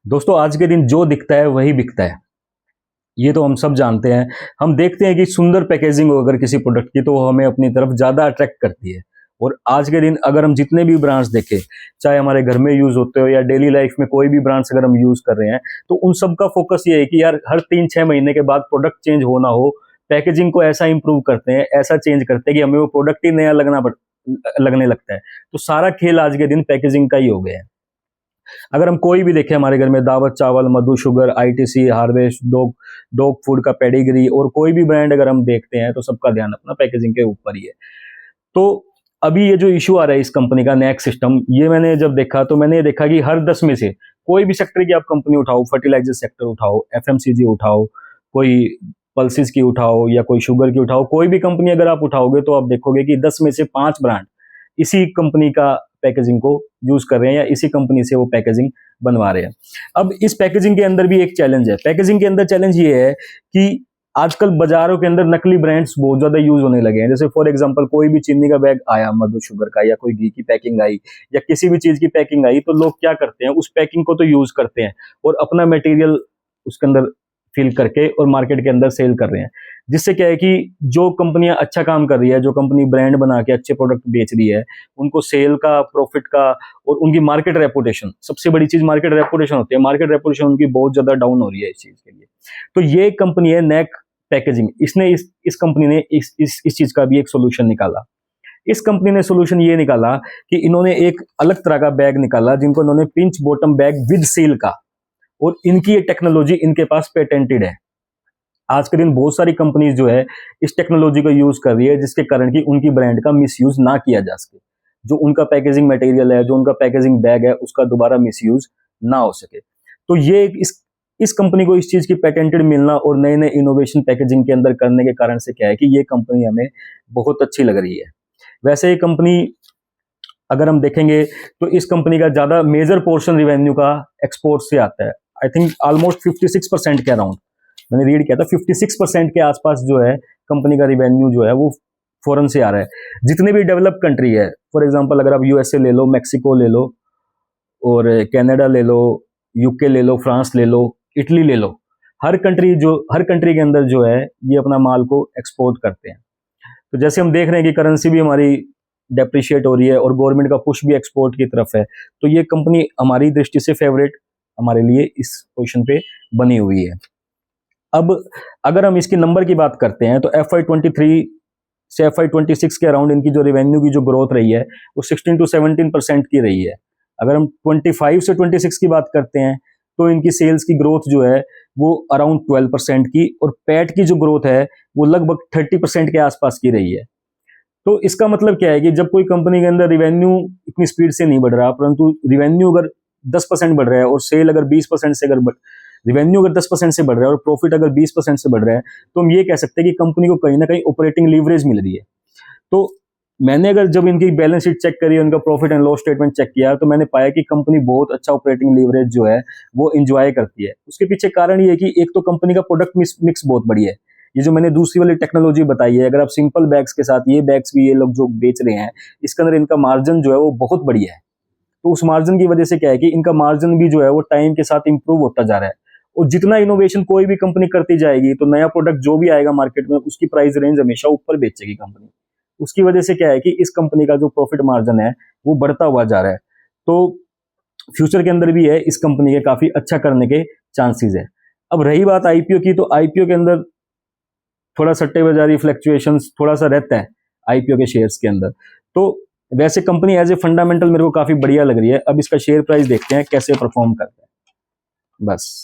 दोस्तों आज के दिन जो दिखता है वही बिकता है, ये तो हम सब जानते हैं। हम देखते हैं कि सुंदर पैकेजिंग हो अगर किसी प्रोडक्ट की तो वो हमें अपनी तरफ ज़्यादा अट्रैक्ट करती है। और आज के दिन अगर हम जितने भी ब्रांड्स देखें, चाहे हमारे घर में यूज़ होते हो या डेली लाइफ में कोई भी ब्रांड्स अगर हम यूज़ कर रहे हैं, तो उन सब का फोकस ये है कि यार हर 3-6 महीने के बाद प्रोडक्ट चेंज हो ना हो, पैकेजिंग को ऐसा इंप्रूव करते हैं, ऐसा चेंज करते हैं कि हमें वो प्रोडक्ट ही नया लगने लगता है। तो सारा खेल आज के दिन पैकेजिंग का ही हो गया है। अगर हम कोई भी देखें हमारे घर में दावत चावल, Madhu sugar, ITC, harvest, dog dog food का पेडिग्री और कोई भी ब्रांड अगर हम देखते हैं तो सबका ध्यान अपना पैकेजिंग के ऊपर ही है। तो अभी ये जो इशू आ रहा है इस कंपनी का नैक सिस्टम, ये मैंने जब देखा तो मैंने ये देखा कि हर 10 में से कोई भी सेक्टर की आप कंपनी उठाओ, फर्टिलाइजर सेक्टर उठाओ, एफएमसीजी उठाओ, कोई पल्सिस की उठाओ या कोई शुगर की उठाओ, कोई भी कंपनी अगर आप उठाओगे तो आप देखोगे कि 10 में से 5 ब्रांड इसी कंपनी का पैकेजिंग को यूज कर रहे हैं या इसी कंपनी से वो पैकेजिंग बनवा रहे हैं। अब इस पैकेजिंग के अंदर भी एक चैलेंज है। पैकेजिंग के अंदर चैलेंज ये है कि आजकल बाजारों के अंदर नकली ब्रांड्स बहुत ज्यादा यूज होने लगे हैं। जैसे फॉर एग्जांपल कोई भी चीनी का बैग आया, मधु शुगर का, या कोई घी की पैकिंग आई या किसी भी चीज की पैकिंग आई, तो लोग क्या करते हैं, उस पैकिंग को तो यूज करते हैं और अपना मटेरियल उसके अंदर फिल करके और मार्केट के अंदर सेल कर रहे हैं। जिससे क्या है कि जो कंपनियां अच्छा काम कर रही है, जो कंपनी ब्रांड बना के अच्छे प्रोडक्ट बेच रही है, उनको सेल का, प्रॉफिट का और उनकी मार्केट रेपुटेशन, सबसे बड़ी चीज मार्केट रेपुटेशन होती है, मार्केट रेपुटेशन उनकी बहुत ज्यादा डाउन हो रही है इस चीज के लिए। तो ये कंपनी है नैक पैकेजिंग, इसने इस कंपनी ने इस चीज का भी एक सोल्यूशन निकाला। इस कंपनी ने सोल्यूशन ये निकाला कि इन्होंने एक अलग तरह का बैग निकाला जिनको इन्होंने pinch bottom bag with seal का, और इनकी ये टेक्नोलॉजी इनके पास पेटेंटेड है। आज के दिन बहुत सारी कंपनीज जो है इस टेक्नोलॉजी को यूज कर रही है, जिसके कारण कि उनकी ब्रांड का मिसयूज ना किया जा सके। जो उनका पैकेजिंग मटेरियल है, जो उनका पैकेजिंग बैग है, उसका दोबारा मिसयूज ना हो सके। तो ये इस कंपनी को इस चीज की पेटेंटेड मिलना और नए नए इनोवेशन पैकेजिंग के अंदर करने के कारण से क्या है कि ये कंपनी हमें बहुत अच्छी लग रही है। वैसे ये कंपनी अगर हम देखेंगे तो इस कंपनी का ज्यादा मेजर पोर्शन रिवेन्यू का एक्सपोर्ट से आता है। आई थिंक ऑलमोस्ट 56% के अराउंड मैंने रीड किया था, 56% के आसपास जो है कंपनी का रिवेन्यू जो है वो फॉरेन से आ रहा है। जितने भी डेवलप कंट्री है, फॉर एग्जांपल अगर आप यूएसए ले लो, मैक्सिको ले लो और कनाडा ले लो, यूके ले लो, फ्रांस ले लो, इटली ले लो, हर कंट्री के अंदर जो है ये अपना माल को एक्सपोर्ट करते हैं। तो जैसे हम देख रहे हैं कि करेंसी भी हमारी डेप्रिशिएट हो रही है और गवर्नमेंट का पुश भी एक्सपोर्ट की तरफ है, तो ये कंपनी हमारी दृष्टि से फेवरेट हमारे लिए इस पोजीशन पे बनी हुई है। अब अगर हम इसकी नंबर की बात करते हैं तो FY23 से FY26 के अराउंड इनकी जो रेवेन्यू की जो ग्रोथ रही है वो 16 to 17% की रही है। अगर हम 25 से 26 की बात करते हैं तो इनकी सेल्स की ग्रोथ जो है वो अराउंड 12% की, और पैट की जो ग्रोथ है वो लगभग 30% के आसपास की रही है। तो इसका मतलब क्या है कि जब कोई कंपनी के अंदर रिवेन्यू इतनी स्पीड से नहीं बढ़ रहा, परंतु रिवेन्यू अगर 10% बढ़ रहा है और सेल अगर 20% से रिवेन्यू अगर 10% से बढ़ रहा है और प्रॉफिट अगर 20% से बढ़ रहा है, तो हम ये कह सकते हैं कि कंपनी को कहीं ना कहीं ऑपरेटिंग लीवरेज मिल रही है। तो मैंने अगर जब इनकी बैलेंस शीट चेक करी, उनका profit and loss statement check किया, तो मैंने पाया कि कंपनी बहुत अच्छा ऑपरेटिंग लीवरेज जो है वो इंजॉय करती है। उसके पीछे कारण ये है कि एक तो कंपनी का प्रोडक्ट मिक्स बहुत बढ़िया है। ये जो मैंने दूसरी वाली टेक्नोलॉजी बताई है, अगर आप सिंपल बैग्स के साथ ये बैग्स भी ये लोग जो बेच रहे हैं, इसके अंदर इनका मार्जिन जो है वो बहुत बढ़िया है। तो उस मार्जिन की वजह से क्या है कि इनका मार्जिन भी जो है वो टाइम के साथ इंप्रूव होता जा रहा है। और जितना इनोवेशन कोई भी कंपनी करती जाएगी तो नया प्रोडक्ट जो भी आएगा मार्केट में उसकी प्राइस रेंज हमेशा ऊपर बेचेगी कंपनी। उसकी वजह से क्या है कि इस कंपनी का जो प्रॉफिट मार्जिन है वो बढ़ता हुआ जा रहा है। तो फ्यूचर के अंदर भी है इस कंपनी के काफी अच्छा करने के चांसेस है। अब रही बात आईपीओ की, तो आईपीओ के अंदर थोड़ा सट्टेबाजी, फ्लक्चुएशंस थोड़ा सा रहता है आईपीओ के शेयर्स के अंदर। तो वैसे कंपनी एज ए फंडामेंटल मेरे को काफी बढ़िया लग रही है। अब इसका शेयर प्राइस देखते हैं कैसे परफॉर्म करता है। बस।